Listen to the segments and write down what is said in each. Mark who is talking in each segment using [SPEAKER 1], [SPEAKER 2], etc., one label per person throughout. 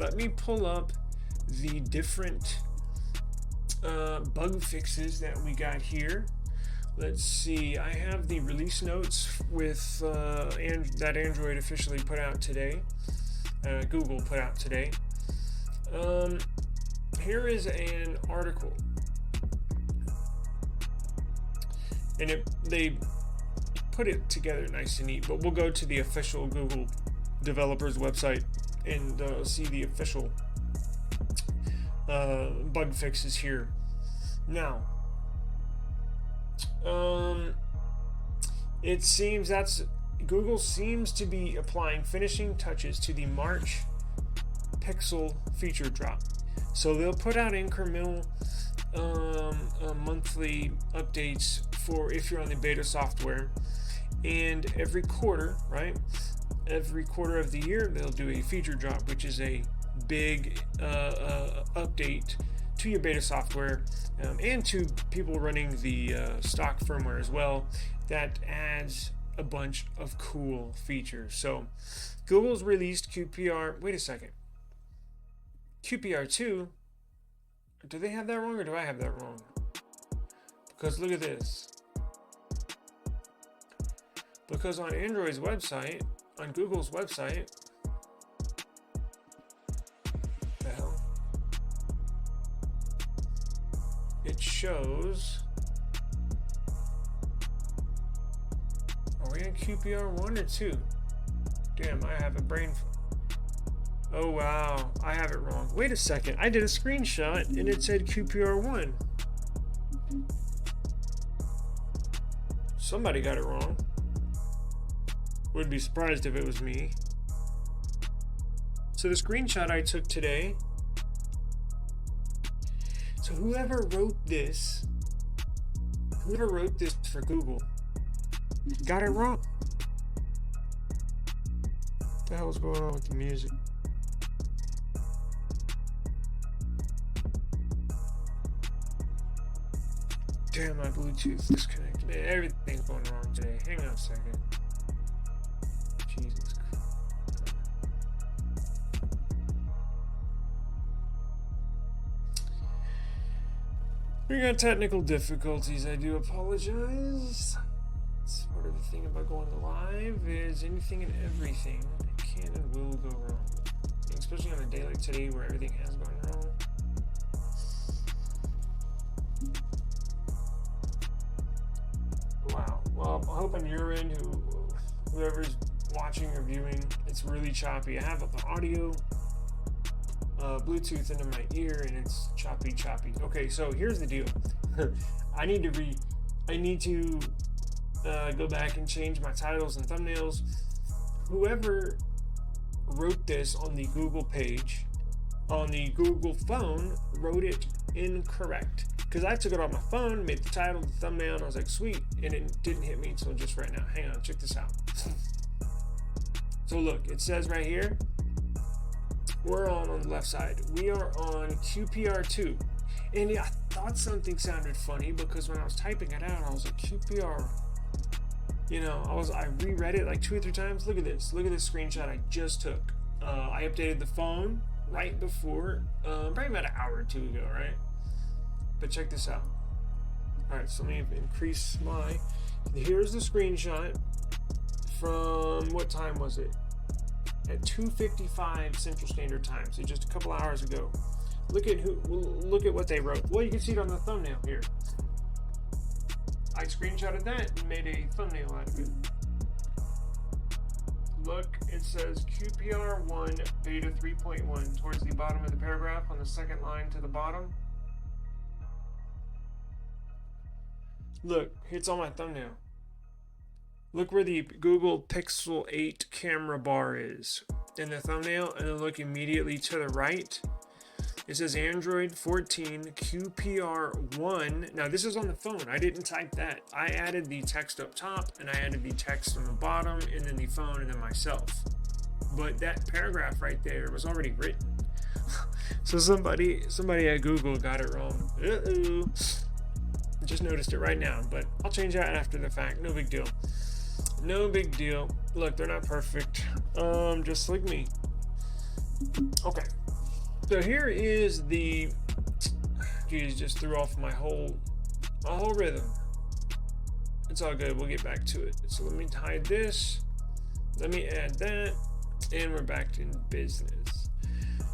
[SPEAKER 1] let me pull up the different bug fixes that we got here. Let's see, I have the release notes with that Android officially put out today, Google put out today. Here is an article, and they put it together nice and neat, but we'll go to the official Google developers website and see the official bug fixes here. Now, it seems Google seems to be applying finishing touches to the March Pixel feature drop. So they'll put out incremental monthly updates for if you're on the beta software, and every quarter, right? Every quarter of the year they'll do a feature drop, which is a big update to your beta software and to people running the stock firmware as well. That adds a bunch of cool features. So Google's released QPR. Wait a second. QPR2. Do they have that wrong, or do I have that wrong? Because look at this. Because on Android's website, on Google's website, the hell? It shows. Are we in QPR1 or 2? Damn, I have a brain. Oh wow, I have it wrong. Wait a second, I did a screenshot and it said QPR1. Somebody got it wrong. Would be surprised if it was me. So the screenshot I took today. So whoever wrote this for Google got it wrong. What the hell is going on with the music? Damn, my Bluetooth disconnected. Man, everything's going wrong today. Hang on a second. Jesus Christ. We got technical difficulties. I do apologize. It's part of the thing about going live is anything and everything can and will go wrong. Especially on a day like today where everything has gone wrong. Wow. Well, I hope on your end, whoever's watching or viewing, it's really choppy. I have the audio, Bluetooth into my ear, and it's choppy. Okay, so here's the deal. I need to go back and change my titles and thumbnails. Whoever wrote this on the Google page, on the Google phone, wrote it incorrect. Because I took it off my phone, made the title, the thumbnail, and I was like, sweet. And it didn't hit me until just right now. Hang on, check this out. So look, it says right here, we're on the left side. We are on QPR2. And yeah, I thought something sounded funny because when I was typing it out, I was like, QPR. You know, I reread it like 2 or 3 times. Look at this screenshot I just took. I updated the phone right before, probably about an hour or 2 ago, right? But check this out. All right, so let me increase my. Here's the screenshot from what time was it? At 2:55 Central Standard Time, so just a couple hours ago. Look at what they wrote. Well, you can see it on the thumbnail here. I screenshotted that and made a thumbnail out of it. Look, it says QPR1 beta 3.1 towards the bottom of the paragraph on the second line to the bottom. Look, it's on my thumbnail. Look where the Google Pixel 8 camera bar is in the thumbnail, and then look immediately to the right. It says Android 14 QPR1. Now this is on the phone. I didn't type that. I added the text up top, and I added the text on the bottom, and then the phone, and then myself. But that paragraph right there was already written. So somebody at Google got it wrong. Uh-oh. Just noticed it right now, but I'll change that after the fact. No big deal. No big deal. Look, they're not perfect. Just like me. Okay, So here is the, geez, just threw off my whole rhythm. It's all good, we'll get back to it. So let me hide this, let me add that, and we're back in business.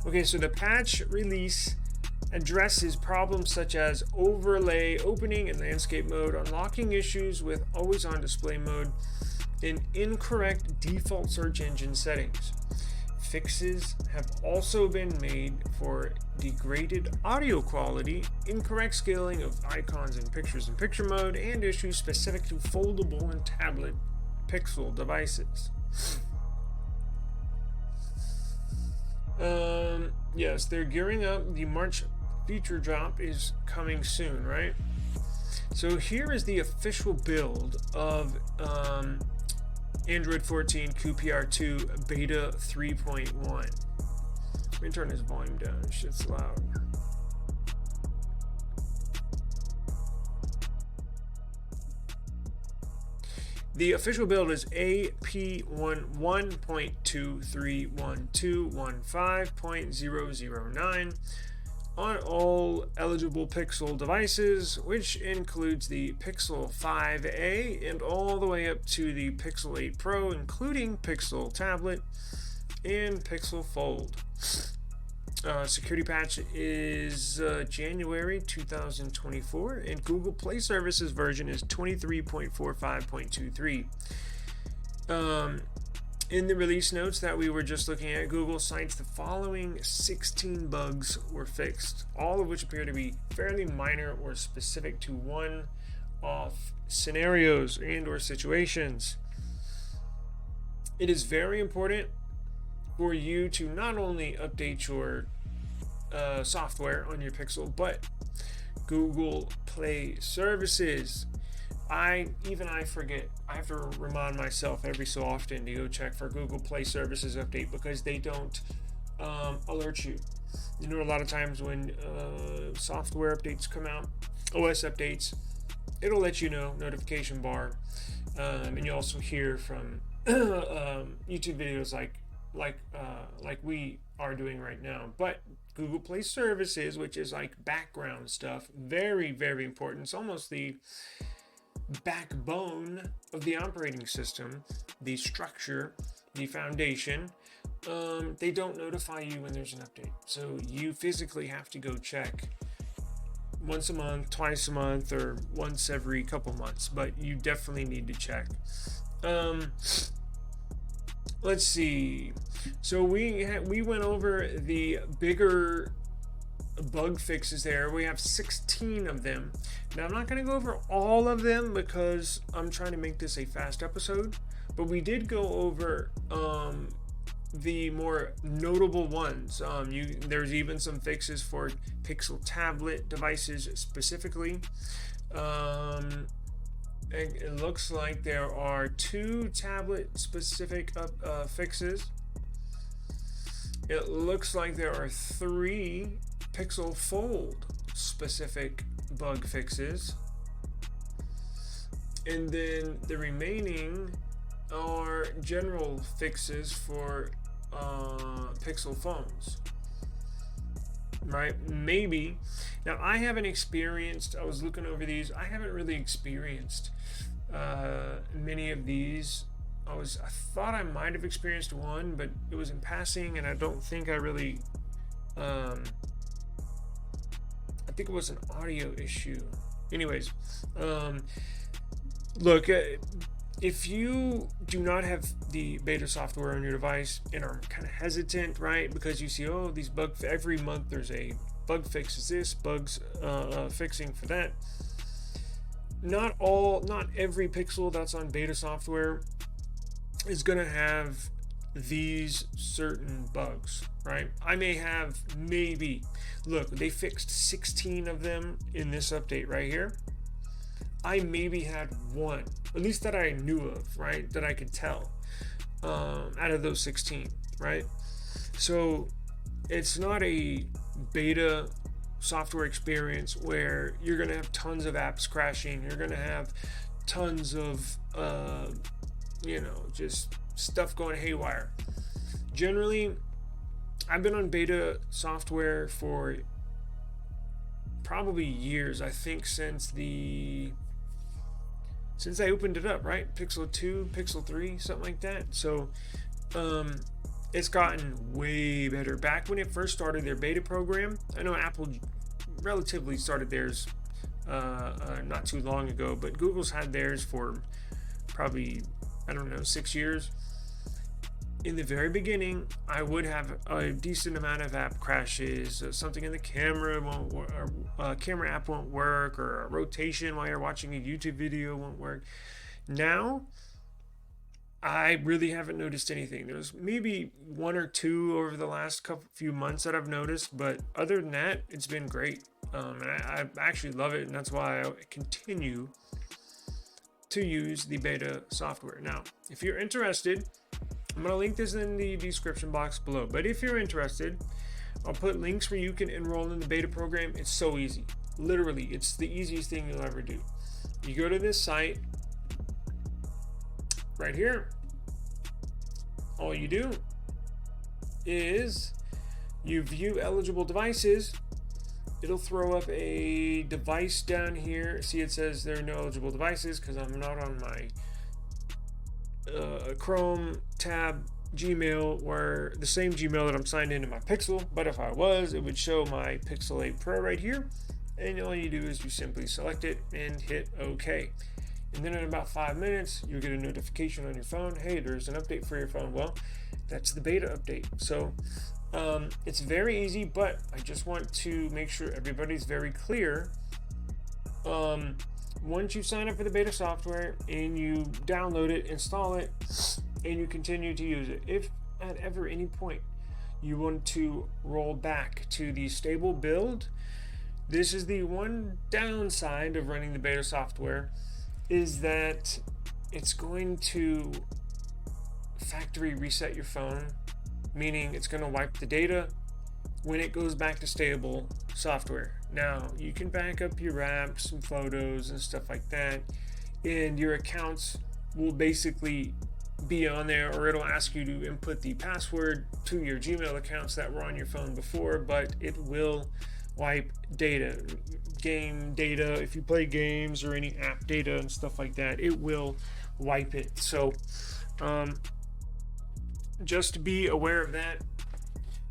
[SPEAKER 1] Okay, so the patch release addresses problems such as overlay opening in landscape mode, unlocking issues with always on display mode, and incorrect default search engine settings. Fixes have also been made for degraded audio quality, incorrect scaling of icons and pictures in picture mode, and issues specific to foldable and tablet Pixel devices. Yes, they're gearing up. The March feature drop is coming soon, right? So here is the official build of Android 14 QPR2 Beta 3.1. Let me turn this volume down. This shit's loud. The official build is AP11.231215.009 on all eligible Pixel devices, which includes the Pixel 5a and all the way up to the Pixel 8 Pro, including Pixel Tablet and Pixel Fold. Security patch is January 2024, and Google Play Services version is 23.45.23. In the release notes that we were just looking at, Google cites the following 16 bugs were fixed, all of which appear to be fairly minor or specific to one-off scenarios and or situations. It is very important for you to not only update your software on your Pixel, but Google Play Services. I forget. I have to remind myself every so often to go check for Google Play Services update, because they don't alert you. You know, a lot of times when software updates come out, OS updates, it'll let you know, notification bar, and you also hear from YouTube videos like we are doing right now. But Google Play Services, which is like background stuff, very, very important. It's almost the backbone of the operating system, the structure, the foundation. They don't notify you when there's an update, so you physically have to go check once a month, twice a month, or once every couple months, but you definitely need to check. Let's see. So we went over the bigger bug fixes there. We have 16 of them. Now I'm not going to go over all of them because I'm trying to make this a fast episode, but we did go over the more notable ones. There's even some fixes for Pixel tablet devices specifically. It looks like there are 2 tablet specific fixes. It looks like there are 3 Pixel Fold specific bug fixes, and then the remaining are general fixes for Pixel phones, right? Maybe. Now I haven't experienced, I was looking over these, I haven't really experienced many of these. I thought I might have experienced one, but it was in passing, and I don't think I really I think it was an audio issue. Anyways, look, if you do not have the beta software on your device and are kind of hesitant, right, because you see, oh, these bugs, every month there's a bug fix is this, bugs fixing for that. Not every Pixel that's on beta software is going to have these certain bugs, right? I may have, look, they fixed 16 of them in this update right here. I maybe had one, at least that I knew of, right, that I could tell out of those 16, right? So it's not a beta software experience where you're going to have tons of apps crashing, you're going to have tons of just stuff going haywire. Generally, I've been on beta software for probably years. I think since I opened it up, right? Pixel 2, Pixel 3, something like that. So it's gotten way better. Back when it first started their beta program, I know Apple relatively started theirs not too long ago, but Google's had theirs for probably, I don't know, 6 years. In the very beginning, I would have a decent amount of app crashes, something in the camera won't work, or camera app won't work, or a rotation while you're watching a YouTube video won't work. Now, I really haven't noticed anything. There's maybe one or two over the last few months that I've noticed, but other than that, it's been great. And I actually love it, and that's why I continue to use the beta software. Now, if you're interested, I'm going to link this in the description box below. But if you're interested, I'll put links where you can enroll in the beta program. It's so easy. Literally, it's the easiest thing you'll ever do. You go to this site right here. All you do is you view eligible devices. It'll throw up a device down here. See, it says there are no eligible devices because I'm not on my Chrome tab Gmail, where the same Gmail that I'm signed into my Pixel, but if I was, it would show my Pixel 8 Pro right here, and all you do is you simply select it and hit OK. And then in about 5 minutes, you'll get a notification on your phone. Hey, there's an update for your phone. Well, that's the beta update. So it's very easy, but I just want to make sure everybody's very clear. Once you sign up for the beta software and you download it, install it, and you continue to use it, if at ever any point you want to roll back to the stable build, this is the one downside of running the beta software, is that it's going to factory reset your phone, meaning it's going to wipe the data when it goes back to stable software. Now, you can back up your apps and photos and stuff like that, and your accounts will basically be on there, or it'll ask you to input the password to your Gmail accounts that were on your phone before, but it will wipe data, game data. If you play games or any app data and stuff like that, it will wipe it. So just be aware of that.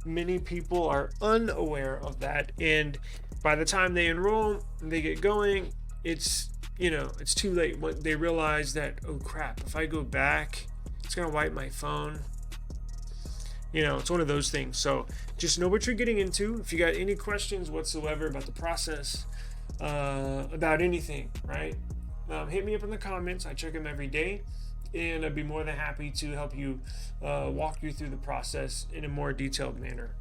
[SPEAKER 1] Many people are unaware of that, and by the time they enroll and they get going, it's too late. When they realize that, oh crap, if I go back, it's gonna wipe my phone. It's one of those things. So just know what you're getting into. If you got any questions whatsoever about the process, about anything, right, hit me up in the comments. I check them every day, and I'd be more than happy to help you walk you through the process in a more detailed manner.